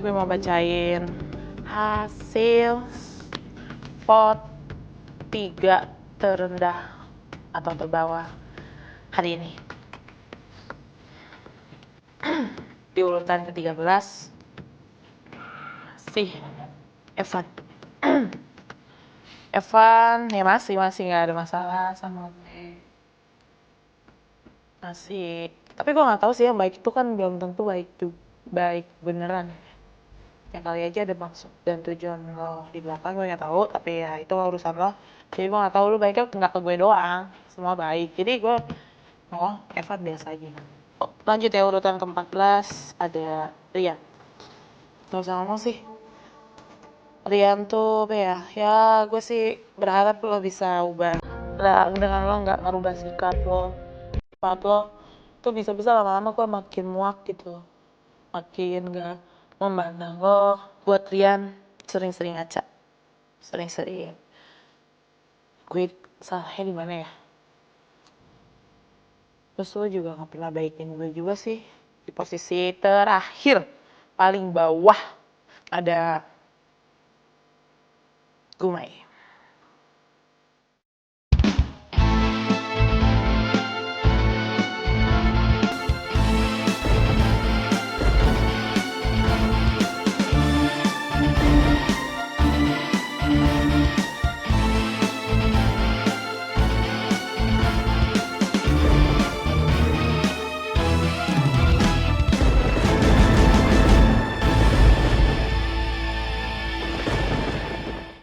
Gue mau bacain hasil vote 3 terendah atau terbawah hari ini. Di urutan ke-13 masih Evan. Evan ya masih nggak ada masalah sama gue. Masih, tapi gue nggak tahu sih yang baik itu kan belum tentu baik beneran. Ya kali aja ada maksud dan tujuan lo di belakang, gue nggak tahu, tapi ya itu urusan lo. Jadi gue nggak tahu lu baiknya nggak ke gue doang, semua baik. Jadi gue mau Evan biasa aja. Lanjut ya, urutan ke-14 ada Rian. Gak usah ngomong sih. Rian tuh apa ya? Ya gue sih berharap lo bisa ubah. Dengan lo nggak ngerubah sikap lo, tuh bisa-bisa lama-lama gue makin muak gitu. Makin gak memandang lo. Buat Rian, sering-sering ngaca. Sering-sering. Gue salahnya di mana ya? Terus lo juga gak pernah baikin gue juga sih. Di posisi terakhir, paling bawah, ada Gumai.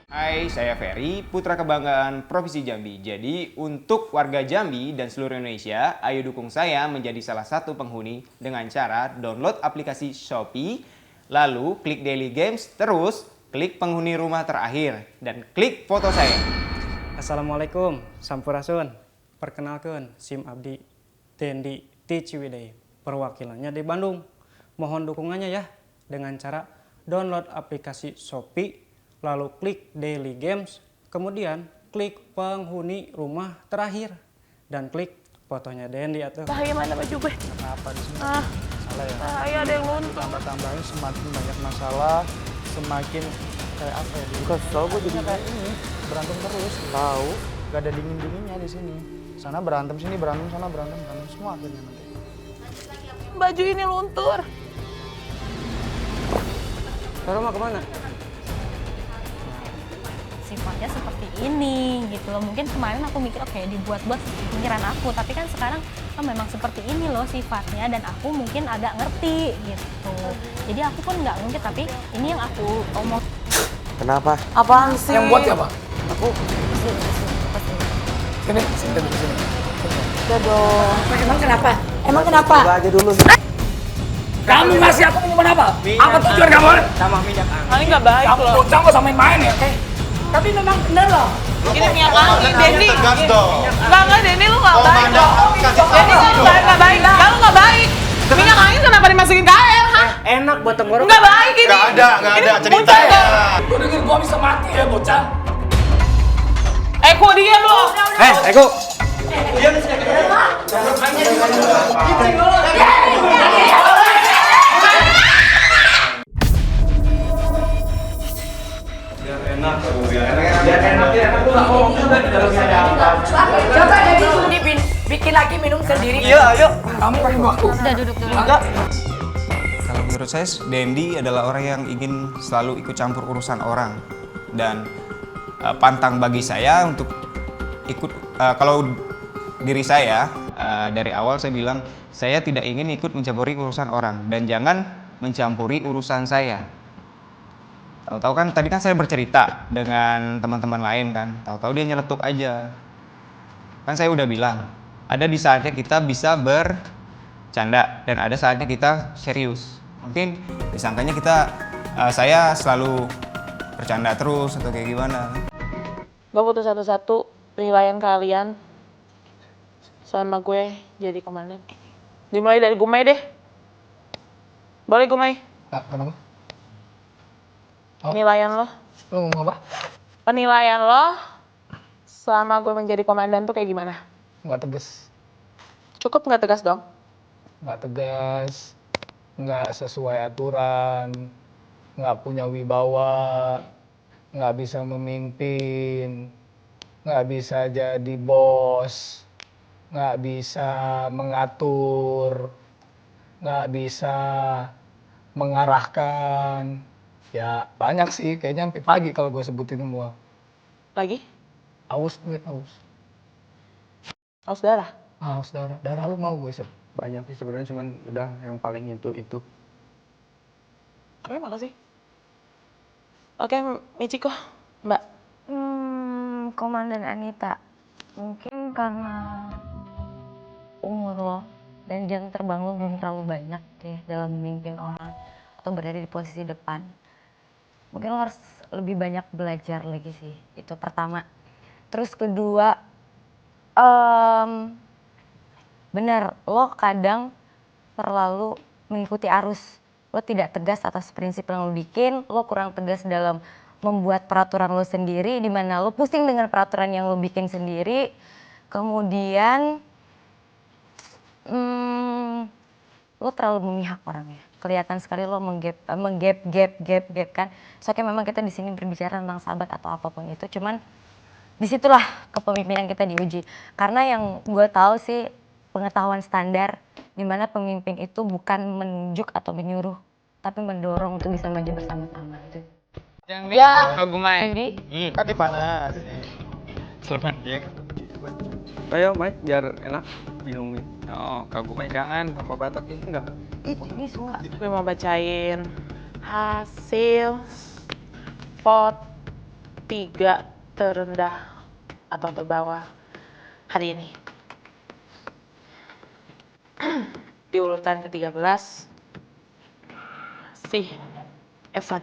Hai, saya Ferry, putra kebanggaan Provinsi Jambi. Jadi, untuk warga Jambi dan seluruh Indonesia, ayo dukung saya menjadi salah satu penghuni dengan cara download aplikasi Shopee, lalu klik Daily Games, terus klik penghuni rumah terakhir, dan klik foto saya. Assalamualaikum, Sampurasun. Perkenalkan, Sim Abdi Dendi Ticiwidey, perwakilannya di Bandung. Mohon dukungannya ya, dengan cara download aplikasi Shopee, lalu klik Daily Games, kemudian klik penghuni rumah terakhir, dan klik fotonya Dendi atau. Bahaya mana baju gue? Kenapa di sini Masalah ya? Bahaya ada yang luntur. Tambah-tambahin semakin banyak masalah, semakin kayak apa ya? Kesel gue jadi kayak ini berantem terus. Tahu? Gak ada dingin-dinginnya di sini. Sana berantem, sini berantem, sana berantem semua akhirnya nanti. Baju ini luntur. Taro mau kemana? Sifatnya seperti ini gitu loh. Mungkin kemarin aku mikir oke dibuat-buat pikiran aku, tapi kan sekarang memang seperti ini loh sifatnya, dan aku mungkin agak ngerti gitu. Jadi aku pun nggak ngungkit, tapi ini yang aku omong. Kenapa? Apaan sih? Yang buat siapa? Aku Sini, sini. Udah dong. Emang kenapa? Emang kenapa? Coba aja dulu. Kamu ngasih aku minuman apa? Apa tujuan kamu? Sama minyak angin. Ini nggak baik Kamu loh. bocah kok sama main ya? Tapi memang bener loh. Ini minyak angin, Denny. Tegas dong. Enggak, Denny lu nggak baik loh. Denny lu nggak baik. Kalau nggak baik. Minyak angin kenapa dimasukin ke air, hah? Enak buat tenggorok. Nggak baik ini. Nggak ada Ini ceritanya. Gue denger gua bisa mati ya bocah. Eko diam lo. Eko. Coba jadi bikin lagi minum sendiri. Iya, ayo. Kamu pengen waktu? udah duduk dulu. Kalau menurut saya, Dendi adalah orang yang ingin selalu ikut campur urusan orang. Dan pantang bagi saya untuk ikut, kalau diri saya, dari awal saya bilang, saya tidak ingin ikut mencampuri urusan orang. Dan jangan mencampuri urusan saya. Tahu-tahu kan, tadi kan saya bercerita dengan teman-teman lain kan. Tahu-tahu dia nyeletuk aja. Kan saya udah bilang, ada di saatnya kita bisa bercanda dan ada saatnya kita serius. Mungkin disangkanya saya selalu bercanda terus atau kayak gimana. Gue butuh satu-satu penilaian kalian sama gue jadi komandan. Dimulai dari Gumai deh. Boleh Gumai? Kenapa? Penilaian lo. Lu ngomong apa? Penilaian lo selama gue menjadi komandan tuh kayak gimana? Nggak tegas. Cukup nggak tegas dong? Nggak tegas. Nggak sesuai aturan. nggak punya wibawa, nggak bisa memimpin, nggak bisa jadi bos, nggak bisa mengatur, nggak bisa mengarahkan. Ya banyak sih, kayaknya sampai pagi kalau gue sebutin semua. Lagi? Aus gue, aus. Haus darah? Aus darah. Darah lu mau gue sebut. Banyak sih sebenarnya, cuman udah yang paling itu. Oke, makasih. Oke, Michiko, Mbak. Komandan Anita, mungkin karena umur lo dan jam terbang lo belum terlalu banyak deh dalam memimpin orang atau berada di posisi depan. Mungkin lo harus lebih banyak belajar lagi sih, itu pertama. Terus kedua, benar, lo kadang terlalu mengikuti arus. Lo tidak tegas atas prinsip yang lo bikin, lo kurang tegas dalam membuat peraturan lo sendiri, di mana lo pusing dengan peraturan yang lo bikin sendiri. Kemudian lo terlalu memihak orangnya. Kelihatan sekali lo menggap kan. Soalnya memang kita di sini berbicara tentang sahabat atau apapun itu, cuman disitulah kepemimpinan kita diuji. Karena yang gue tahu sih pengetahuan standar, di mana pemimpin itu bukan menunjuk atau menyuruh, tapi mendorong untuk bisa maju bersama-sama itu. Yang ya, Kagumai. Kan panas. Selamat ya. Ayo, Mai, biar enak minum. Oh, Kagumai jangan, apa batak ini enggak. Ini suka. Gue mau bacain hasil vote 3 terendah atau terbawah hari ini. Di urutan ke-13 masih Evan.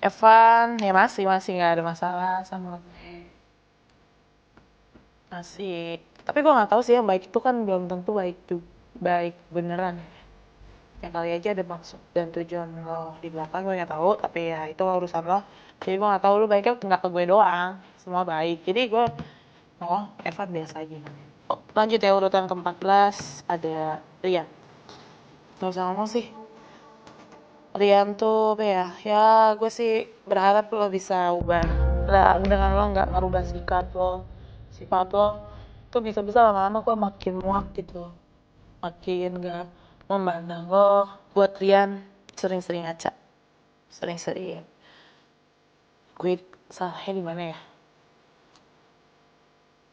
Evan ya masih nggak ada masalah sama gue. Masih, tapi gue nggak tahu sih, yang baik itu kan belum tentu baik beneran. Ya kali aja ada maksud dan tujuan lo di belakang, gue nggak tahu, tapi ya itu urusan lo. Jadi gue nggak tahu, lu baiknya nggak ke gue doang, semua baik. Jadi gue Evan biasa aja. Lanjut ya, urutan ke-14 ada Rian. Gak usah ngomong sih. Rian tuh apa ya? Ya gue sih berharap lo bisa ubah. Dengan lo nggak ngerubah sifat lo tuh bisa lama-lama gue makin muak gitu. Makin gak memandang lo. Buat Rian, sering-sering ngaca. Sering-sering. Gue salahnya di mana ya?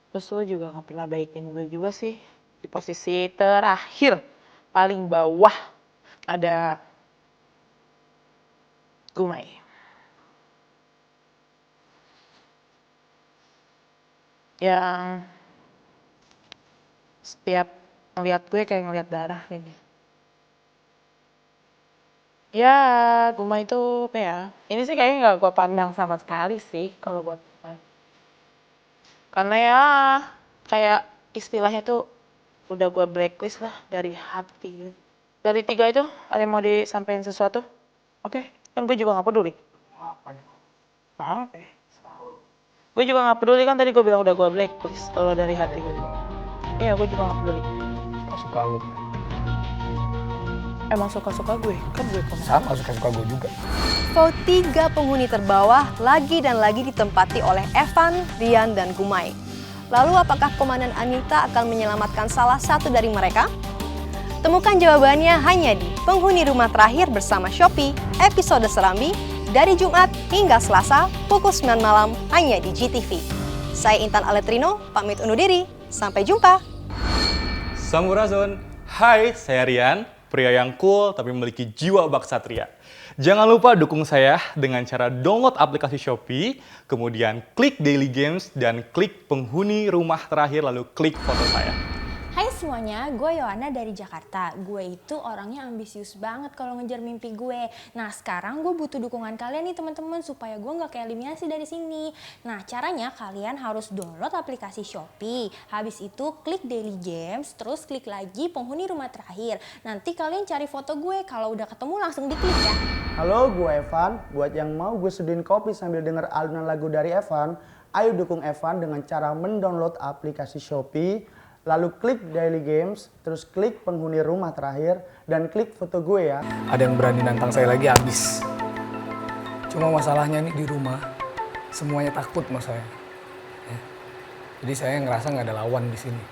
Terus lo juga gak pernah baikin gue juga sih. Di posisi terakhir, paling bawah, ada Gumai. Yang setiap ngeliat gue kayak ngeliat darah kayaknya. Ya, Gumai itu apa ya? Ini sih kayaknya gak gue pandang sama sekali sih kalau buat Gumai. Karena ya kayak istilahnya tuh udah gue blacklist lah dari hati. Dari 3 itu ada yang mau disampaikan sesuatu? Oke, kan gue juga gak peduli. Apa? Gue juga gak peduli, kan tadi gue bilang udah gue blacklist kalau dari hati gue. Iya, gue juga gak peduli. Suka lu. Emang suka-suka gue, kan gue komen. Sama suka-suka gue juga. Vote 3 penghuni terbawah lagi dan lagi ditempati oleh Evan, Rian, dan Gumai. Lalu apakah Komandan Anita akan menyelamatkan salah satu dari mereka? Temukan jawabannya hanya di Penghuni Rumah Terakhir bersama Shopee, episode Serambi, dari Jumat hingga Selasa pukul 9 malam hanya di GTV. Saya Intan Aletrino, pamit undur diri. Sampai jumpa. Sampurasun. Hai, saya Rian, pria yang cool tapi memiliki jiwa baksatria. Jangan lupa dukung saya dengan cara download aplikasi Shopee, kemudian klik Daily Games, dan klik Penghuni Rumah Terakhir, lalu klik foto saya. Hai semuanya, gue Yohana dari Jakarta. Gue itu orangnya ambisius banget kalau ngejar mimpi gue. Nah sekarang gue butuh dukungan kalian nih teman-teman supaya gue nggak keeliminasi dari sini. Nah caranya kalian harus download aplikasi Shopee. Habis itu klik Daily Games, terus klik lagi Penghuni Rumah Terakhir. Nanti kalian cari foto gue, kalau udah ketemu langsung diklik ya. Halo, gue Evan. Buat yang mau gue seduhin kopi sambil denger alunan lagu dari Evan, ayo dukung Evan dengan cara mendownload aplikasi Shopee. lalu klik daily games, terus klik penghuni rumah terakhir, dan klik foto gue ya. Ada yang berani nantang saya lagi habis. Cuma masalahnya nih di rumah, semuanya takut sama saya. Ya. Jadi saya ngerasa nggak ada lawan di sini.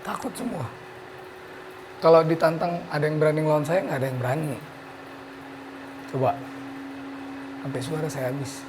Takut semua. Kalau ditantang ada yang berani ngelawan saya, nggak ada yang berani. Coba, sampai suara saya habis.